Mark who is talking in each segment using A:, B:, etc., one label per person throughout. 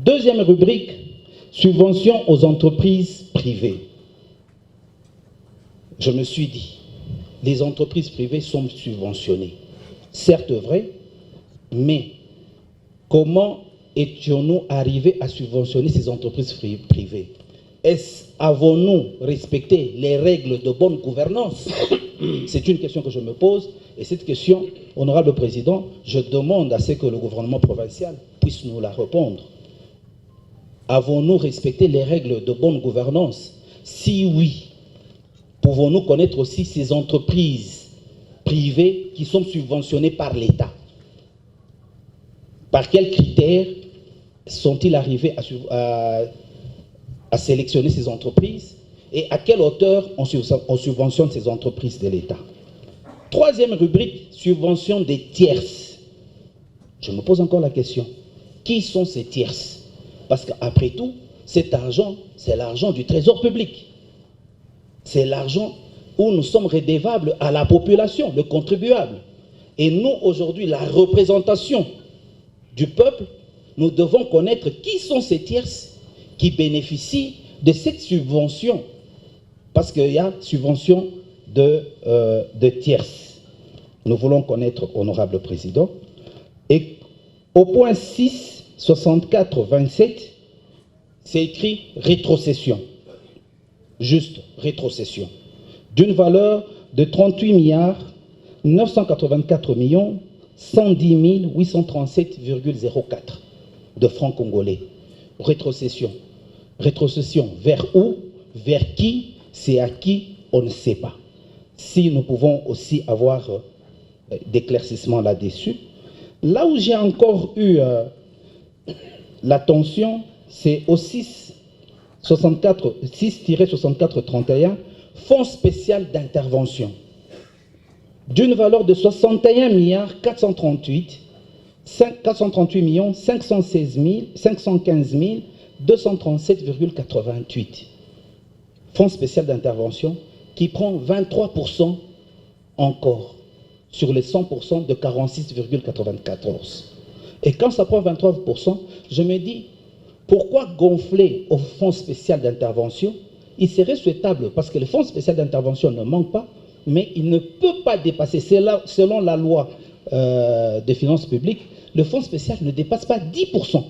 A: Deuxième rubrique, subventions aux entreprises privées. Je me suis dit, les entreprises privées sont subventionnées. Certes vrai, mais comment étions-nous arrivés à subventionner ces entreprises privées? Avons-nous respecté les règles de bonne gouvernance? C'est une question que je me pose, et cette question, honorable président, je demande à ce que le gouvernement provincial puisse nous la répondre. Avons-nous respecté les règles de bonne gouvernance? Si oui, pouvons-nous connaître aussi ces entreprises privées qui sont subventionnées par l'État? Par quels critères sont-ils arrivés à sélectionner ces entreprises et à quelle hauteur on subventionne ces entreprises de l'État? Troisième rubrique, subvention des tierces. Je me pose encore la question. Qui sont ces tierces? Parce qu'après tout, cet argent, c'est l'argent du trésor public. C'est l'argent où nous sommes redevables à la population, le contribuable. Et nous, aujourd'hui, la représentation du peuple, nous devons connaître qui sont ces tierces qui bénéficient de cette subvention. Parce qu'il y a subvention de tierces. Nous voulons connaître, honorable président. Et au point 6, 64, 27, c'est écrit rétrocession. Juste rétrocession. D'une valeur de 38 milliards 984 millions 110 837,04 de francs congolais. Rétrocession. Rétrocession vers où? Vers qui? C'est à qui? On ne sait pas. Si nous pouvons aussi avoir d'éclaircissements là-dessus. Là où j'ai encore eu l'attention, c'est au 6-64-31, Fonds spécial d'intervention, d'une valeur de 61 milliards 438 millions 515 237,88. Fonds spécial d'intervention qui prend 23% encore sur les 100% de 46,94. Et quand ça prend 23%, je me dis, pourquoi gonfler au fonds spécial d'intervention? Il serait souhaitable, parce que le fonds spécial d'intervention ne manque pas, mais il ne peut pas dépasser, selon la loi des finances publiques, le fonds spécial ne dépasse pas 10%.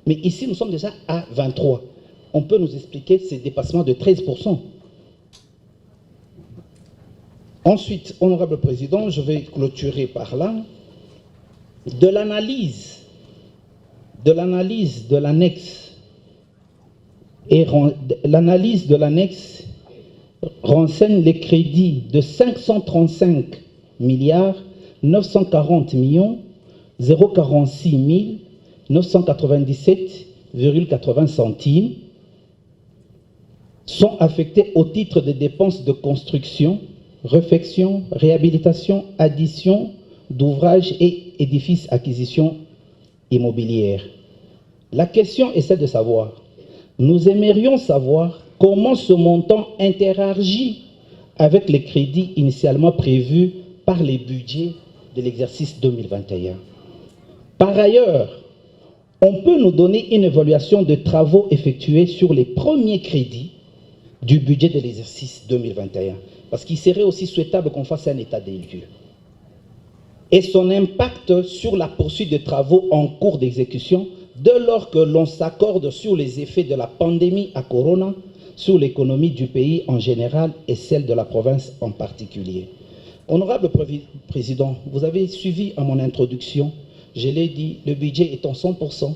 A: Mais ici, nous sommes déjà à 23%. On peut nous expliquer ces dépassements de 13%. Ensuite, honorable président, je vais clôturer par là. De l'analyse de l'annexe, et l'analyse de l'annexe renseigne les crédits de 535 milliards 940 millions 046 997,80 centimes sont affectés au titre des dépenses de construction, réfection, réhabilitation, addition d'ouvrages et édifices, acquisition immobilière. La question est celle de savoir, nous aimerions savoir comment ce montant interagit avec les crédits initialement prévus par les budgets de l'exercice 2021. Par ailleurs, on peut nous donner une évaluation de travaux effectués sur les premiers crédits du budget de l'exercice 2021, parce qu'il serait aussi souhaitable qu'on fasse un état des lieux. Et son impact sur la poursuite des travaux en cours d'exécution, dès lors que l'on s'accorde sur les effets de la pandémie à Corona, sur l'économie du pays en général et celle de la province en particulier. Honorable Président, vous avez suivi à mon introduction, je l'ai dit, le budget est en 100%,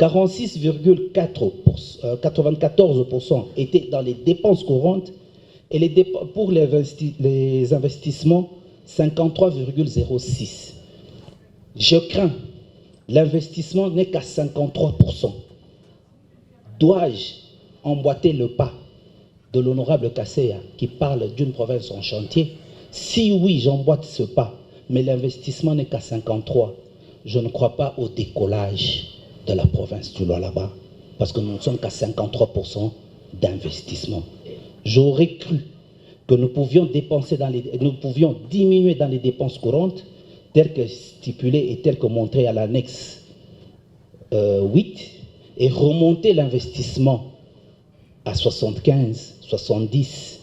A: 46,94% étaient dans les dépenses courantes et pour les investissements, 53,06%. Je crains, l'investissement n'est qu'à 53%. Dois-je emboîter le pas de l'honorable Kasseya qui parle d'une province en chantier? Si oui, j'emboîte ce pas, mais l'investissement n'est qu'à 53%, je ne crois pas au décollage de la province du Lualaba, parce que nous ne sommes qu'à 53% d'investissement. J'aurais cru que nous pouvions diminuer dans les dépenses courantes, telles que stipulées et telles que montrées à l'annexe 8, et remonter l'investissement à 75, 70,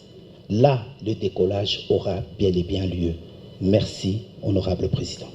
A: là, le décollage aura bien et bien lieu. Merci, honorable président.